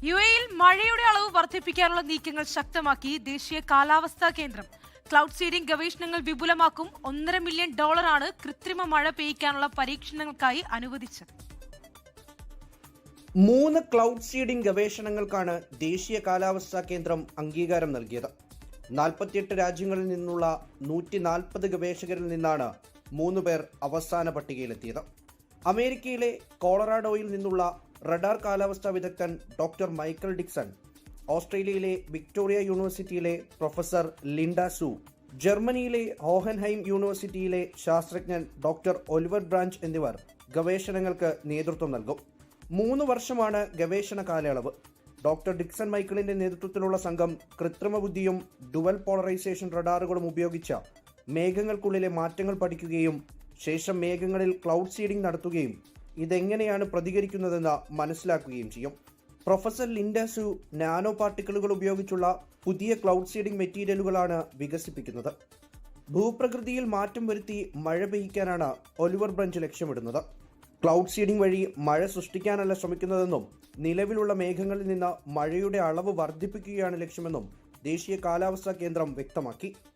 യുഎഇയിൽ മഴയുടെ അളവ് വർദ്ധിപ്പിക്കാനുള്ള നീക്കങ്ങൾ ശക്തമാക്കി ദേശീയ കാലാവസ്ഥാ കേന്ദ്രം. ക്ലൗഡ് സീഡിംഗ് ഗവേഷണങ്ങൾ വിപുലമാക്കും. $1.5 മില്യൺ കൃത്രിമ മഴ പെയ്യ്ക്കാനുള്ള പരീക്ഷണങ്ങൾക്കായി അനുവദിച്ചത്. 3 ക്ലൗഡ് സീഡിംഗ് ഗവേഷണങ്ങൾക്കാണ് ദേശീയ കാലാവസ്ഥാ കേന്ദ്രം അംഗീകാരം നൽകിയത്. 48 രാജ്യങ്ങളിൽ നിന്നുള്ള 140 ഗവേഷകരിൽ നിന്നാണ് 3 പേർ അവസാന പട്ടികയിലെത്തിയത്. അമേരിക്കയിലെ കൊളറാഡോയിൽ നിന്നുള്ള റഡാർ കാലാവസ്ഥാ വിദഗ്ധൻ ഡോക്ടർ മൈക്കൽ ഡിക്സൺ, ഓസ്ട്രേലിയയിലെ വിക്ടോറിയ യൂണിവേഴ്സിറ്റിയിലെ പ്രൊഫസർ ലിൻഡ സു, ജർമ്മനിയിലെ ഹോഹൻഹൈം യൂണിവേഴ്സിറ്റിയിലെ ശാസ്ത്രജ്ഞൻ ഡോക്ടർ ഒലിവർ ബ്രാഞ്ച് എന്നിവർ ഗവേഷണങ്ങൾക്ക് നേതൃത്വം നൽകും. 3 വർഷമാണ് ഗവേഷണ കാലയളവ്. ഡോക്ടർ ഡിക്സൺ മൈക്കിളിന്റെ നേതൃത്വത്തിലുള്ള സംഘം കൃത്രിമ ബുദ്ധിയും ഡുവൽ പോളറൈസേഷൻ റഡാറുകളും ഉപയോഗിച്ച് മേഘങ്ങൾക്കുള്ളിലെ മാറ്റങ്ങൾ പഠിക്കുകയും ശേഷം മേഘങ്ങളിൽ ക്ലൗഡ് സീഡിംഗ് നടത്തുകയും ഇതെങ്ങനെയാണ് പ്രതികരിക്കുന്നതെന്ന് മനസ്സിലാക്കുകയും ചെയ്യും. പ്രൊഫസർ ലിൻഡ സു നാനോ പാർട്ടിക്കിളുകൾ ഉപയോഗിച്ചുള്ള പുതിയ ക്ലൗഡ് സീഡിംഗ് മെറ്റീരിയലുകളാണ് വികസിപ്പിക്കുന്നത്. ഭൂപ്രകൃതിയിൽ മാറ്റം വരുത്തി മഴ പെയ്യിക്കാനാണ് ഒലിവർ ബ്രഞ്ച് ലക്ഷ്യമിടുന്നത്. ക്ലൗഡ് സീഡിംഗ് വഴി മഴ സൃഷ്ടിക്കാനല്ല ശ്രമിക്കുന്നതെന്നും നിലവിലുള്ള മേഘങ്ങളിൽ നിന്ന് മഴയുടെ അളവ് വർദ്ധിപ്പിക്കുകയാണ് ലക്ഷ്യമെന്നും ദേശീയ കാലാവസ്ഥാ കേന്ദ്രം വ്യക്തമാക്കി.